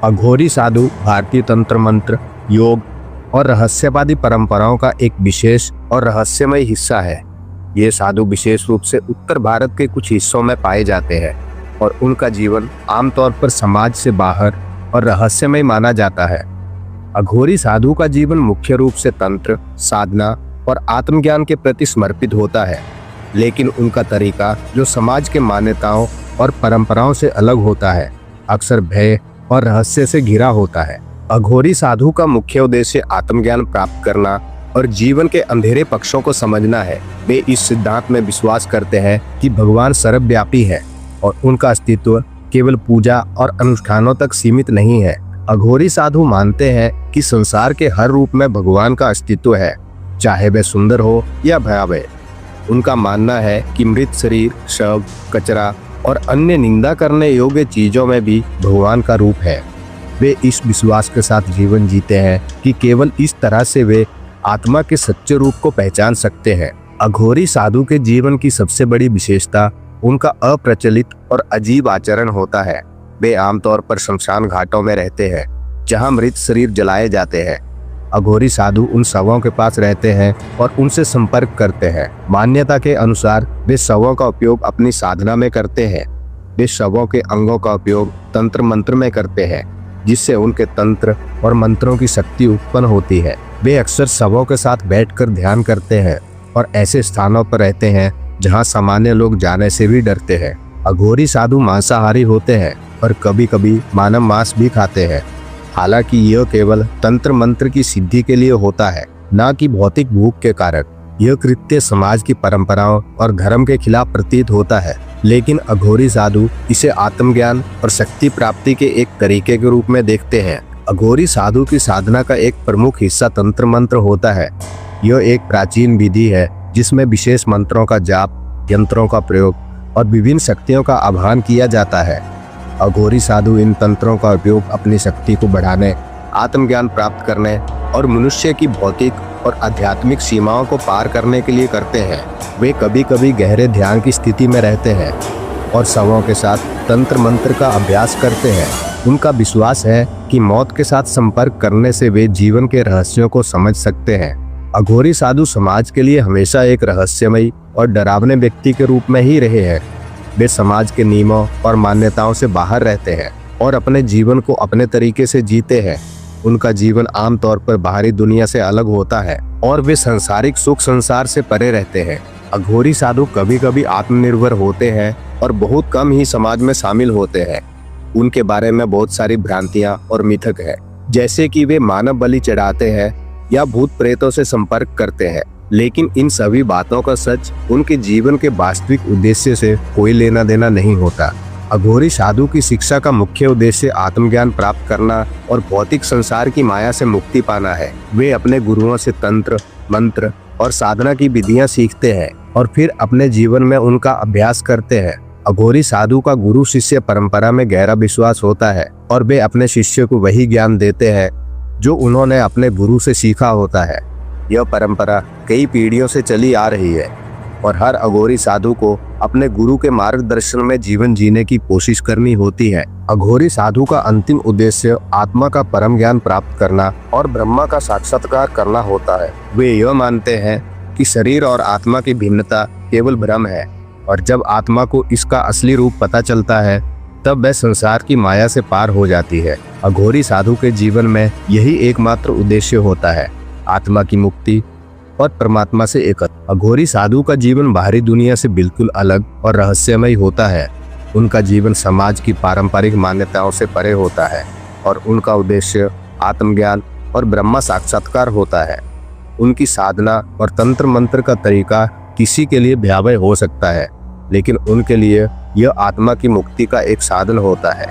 अघोरी साधु भारतीय तंत्र मंत्र, योग और रहस्यवादी परंपराओं का एक विशेष और रहस्यमय हिस्सा है। ये साधु विशेष रूप से उत्तर भारत के कुछ हिस्सों में पाए जाते हैं और उनका जीवन आमतौर पर समाज से बाहर और रहस्यमय माना जाता है। अघोरी साधु का जीवन मुख्य रूप से तंत्र, साधना और आत्मज्ञान के प्रति समर्पित होता है, लेकिन उनका तरीका जो समाज के मान्यताओं और परंपराओं से अलग होता है, अक्सर भय और रहस्य से घिरा होता है। अघोरी साधु का मुख्य उद्देश्य आत्मज्ञान प्राप्त करना और जीवन के अंधेरे पक्षों को समझना है। वे इस सिद्धांत में विश्वास करते हैं कि भगवान सर्वव्यापी है और उनका अस्तित्व केवल पूजा और अनुष्ठानों तक सीमित नहीं है। अघोरी साधु मानते हैं कि संसार के हर रूप में भगवान का अस्तित्व है, चाहे वह सुंदर हो या भयावह। उनका मानना है कि मृत शरीर, शव, कचरा और अन्य निंदा करने योग्य चीजों में भी भगवान का रूप है। वे इस विश्वास के साथ जीवन जीते हैं कि केवल इस तरह से वे आत्मा के सच्चे रूप को पहचान सकते हैं। अघोरी साधु के जीवन की सबसे बड़ी विशेषता उनका अप्रचलित और अजीब आचरण होता है। वे आमतौर पर शमशान घाटों में रहते हैं, जहां मृत शरीर जलाए जाते हैं। अघोरी साधु उन शवों के पास रहते हैं और उनसे संपर्क करते हैं। मान्यता के अनुसार वे शवों का उपयोग अपनी साधना में करते हैं। वे शवों के अंगों का उपयोग तंत्र मंत्र में करते हैं, जिससे उनके तंत्र और मंत्रों की शक्ति उत्पन्न होती है। वे अक्सर शवों के साथ बैठकर ध्यान करते हैं और ऐसे स्थानों पर रहते हैं जहां सामान्य लोग जाने से भी डरते हैं। अघोरी साधु मांसाहारी होते हैं और कभी कभी मानव मांस भी खाते हैं। हालांकि यह केवल तंत्र मंत्र की सिद्धि के लिए होता है, न कि भौतिक भूख के कारण। यह कृत्य समाज की परंपराओं और धर्म के खिलाफ प्रतीत होता है, लेकिन अघोरी साधु इसे आत्मज्ञान और शक्ति प्राप्ति के एक तरीके के रूप में देखते हैं। अघोरी साधु की साधना का एक प्रमुख हिस्सा तंत्र मंत्र होता है। यह एक प्राचीन विधि है जिसमें विशेष मंत्रों का जाप, यंत्रों का प्रयोग और विभिन्न शक्तियों का आह्वान किया जाता है। अघोरी साधु इन तंत्रों का उपयोग अपनी शक्ति को बढ़ाने, आत्मज्ञान प्राप्त करने और मनुष्य की भौतिक और आध्यात्मिक सीमाओं को पार करने के लिए करते हैं। वे कभी कभी गहरे ध्यान की स्थिति में रहते हैं और शवों के साथ तंत्र मंत्र का अभ्यास करते हैं। उनका विश्वास है कि मौत के साथ संपर्क करने से वे जीवन के रहस्यों को समझ सकते हैं। अघोरी साधु समाज के लिए हमेशा एक रहस्यमयी और डरावने व्यक्ति के रूप में ही रहे हैं। वे समाज के नियमों और मान्यताओं से बाहर रहते हैं और अपने जीवन को अपने तरीके से जीते हैं। उनका जीवन आमतौर पर बाहरी दुनिया से अलग होता है और वे सांसारिक सुख संसार से परे रहते हैं। अघोरी साधु कभी कभी आत्मनिर्भर होते हैं और बहुत कम ही समाज में शामिल होते हैं। उनके बारे में बहुत सारी भ्रांतियां और मिथक है, जैसे कि वे मानव बलि चढ़ाते हैं या भूत प्रेतों से संपर्क करते हैं, लेकिन इन सभी बातों का सच उनके जीवन के वास्तविक उद्देश्य से कोई लेना देना नहीं होता। अघोरी साधु की शिक्षा का मुख्य उद्देश्य आत्मज्ञान प्राप्त करना और भौतिक संसार की माया से मुक्ति पाना है। वे अपने गुरुओं से तंत्र, मंत्र और साधना की विधियां सीखते हैं और फिर अपने जीवन में उनका अभ्यास करते हैं। अघोरी साधु का गुरु शिष्य परंपरा में गहरा विश्वास होता है और वे अपने शिष्य को वही ज्ञान देते हैं जो उन्होंने अपने गुरु से सीखा होता है। यह परंपरा कई पीढ़ियों से चली आ रही है और हर अघोरी साधु को अपने गुरु के मार्गदर्शन में जीवन जीने की कोशिश करनी होती है। अघोरी साधु का अंतिम उद्देश्य आत्मा का परम ज्ञान प्राप्त करना और ब्रह्मा का साक्षात्कार करना होता है। वे यह मानते हैं कि शरीर और आत्मा की भिन्नता केवल भ्रम है और जब आत्मा को इसका असली रूप पता चलता है तब वह संसार की माया से पार हो जाती है। अघोरी साधु के जीवन में यही एकमात्र उद्देश्य होता है, आत्मा की मुक्ति और परमात्मा से एकत्र। अघोरी साधु का जीवन बाहरी दुनिया से बिल्कुल अलग और रहस्यमय होता है। उनका जीवन समाज की पारंपरिक मान्यताओं से परे होता है और उनका उद्देश्य आत्मज्ञान और ब्रह्मा साक्षात्कार होता है। उनकी साधना और तंत्र मंत्र का तरीका किसी के लिए भयावह हो सकता है, लेकिन उनके लिए यह आत्मा की मुक्ति का एक साधन होता है।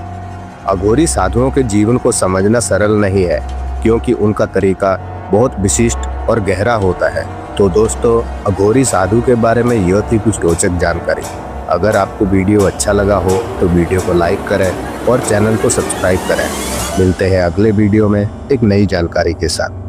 अघोरी साधुओं के जीवन को समझना सरल नहीं है, क्योंकि उनका तरीका बहुत विशिष्ट और गहरा होता है। तो दोस्तों, अघोरी साधु के बारे में यह थी कुछ रोचक जानकारी। अगर आपको वीडियो अच्छा लगा हो तो वीडियो को लाइक करें और चैनल को सब्सक्राइब करें। मिलते हैं अगले वीडियो में एक नई जानकारी के साथ।